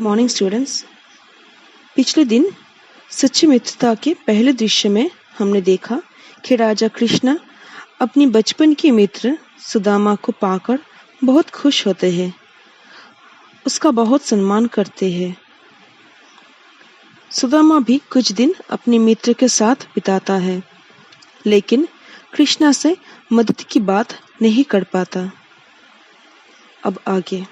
Morning students. पिछले दिन सच्ची मित्रता के पहले दृश्य में हमने देखा कि राजा कृष्ण अपनी बचपन की मित्र सुदामा को पाकर बहुत खुश होते हैं, उसका बहुत सम्मान करते हैं। सुदामा भी कुछ दिन अपने मित्र के साथ बिताता है, लेकिन कृष्णा से मदद की बात नहीं कर पाता। अब आगे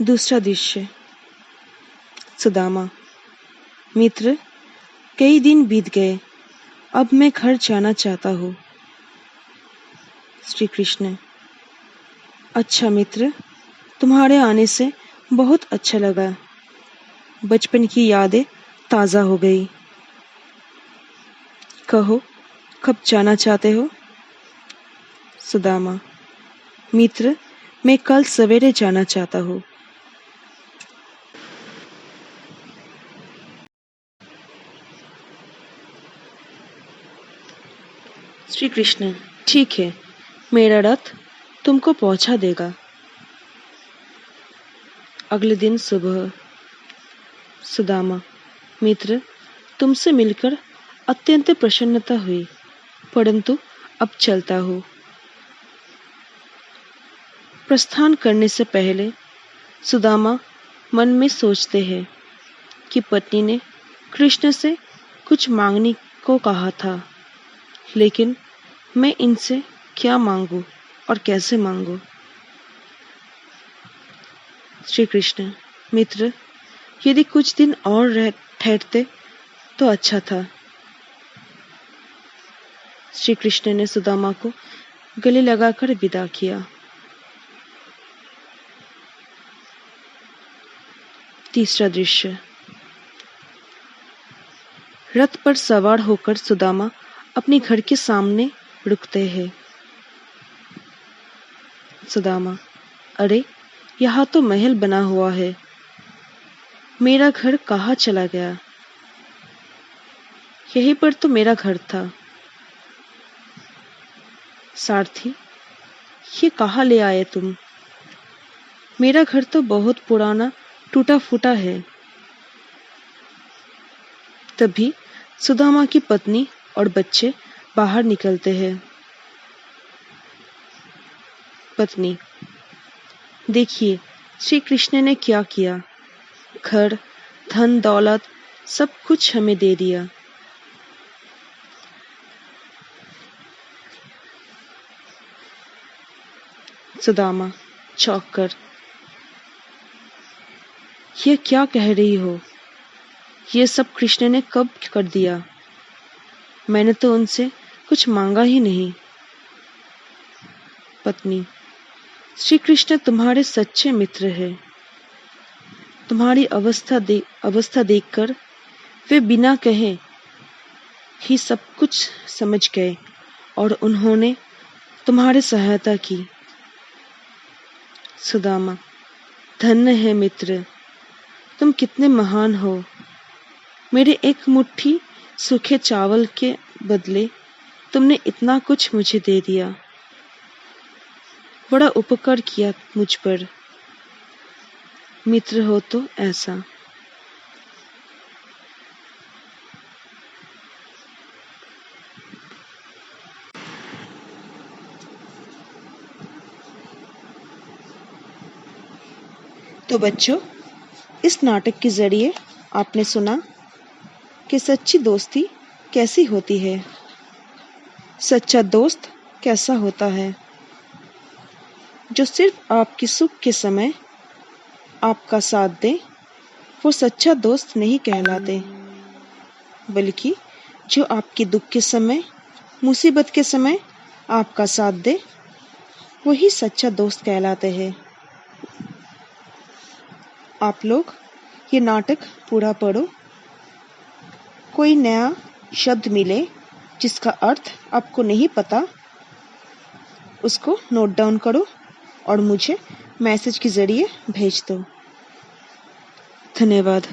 दूसरा दृश्य। सुदामा: मित्र, कई दिन बीत गए, अब मैं घर जाना चाहता हूँ। श्री कृष्ण: अच्छा मित्र, तुम्हारे आने से बहुत अच्छा लगा, बचपन की यादें ताज़ा हो गई। कहो, कब जाना चाहते हो? सुदामा: मित्र, मैं कल सवेरे जाना चाहता हूँ। श्री कृष्ण: ठीक है, मेरा रथ तुमको पहुंचा देगा। अगले दिन सुबह। सुदामा: मित्र, तुमसे मिलकर अत्यंत प्रसन्नता हुई, परंतु अब चलता हूँ। प्रस्थान करने से पहले सुदामा मन में सोचते हैं कि पत्नी ने कृष्ण से कुछ मांगने को कहा था, लेकिन मैं इनसे क्या मांगू और कैसे मांगू? श्री कृष्ण: मित्र, यदि कुछ दिन और ठहरते तो अच्छा था। श्री कृष्ण ने सुदामा को गले लगाकर विदा किया। तीसरा दृश्य। रथ पर सवार होकर सुदामा अपने घर के सामने रुकते हैं। सुदामा: अरे, यहाँ तो महल बना हुआ है, मेरा घर कहाँ चला गया? यहीं पर तो मेरा घर था। सारथी, ये कहाँ ले आए तुम? मेरा घर तो बहुत पुराना टूटा फूटा है। तभी सुदामा की पत्नी और बच्चे बाहर निकलते हैं। पत्नी: देखिए, श्री कृष्ण ने क्या किया, घर, धन दौलत सब कुछ हमें दे दिया। सुदामा चौंक कर: ये क्या कह रही हो? ये सब कृष्ण ने कब कर दिया? मैंने तो उनसे कुछ मांगा ही नहीं। पत्नी: श्री कृष्ण तुम्हारे सच्चे मित्र हैं। तुम्हारी अवस्था देखकर वे बिना कहे ही सब कुछ समझ गए और उन्होंने तुम्हारी सहायता की। सुदामा: धन्य है मित्र, तुम कितने महान हो। मेरे एक मुट्ठी सूखे चावल के बदले तुमने इतना कुछ मुझे दे दिया। बड़ा उपकार किया मुझ पर। मित्र हो तो ऐसा। तो बच्चों, इस नाटक के जरिए आपने सुना कि सच्ची दोस्ती कैसी होती है। सच्चा दोस्त कैसा होता है? जो सिर्फ आपके सुख के समय आपका साथ दे, वो सच्चा दोस्त नहीं कहलाते, बल्कि जो आपके दुख के समय, मुसीबत के समय आपका साथ दे, वही सच्चा दोस्त कहलाते हैं। आप लोग ये नाटक पूरा पढ़ो। कोई नया शब्द मिले जिसका अर्थ आपको नहीं पता, उसको नोट डाउन करो और मुझे मैसेज के जरिए भेज दो। धन्यवाद।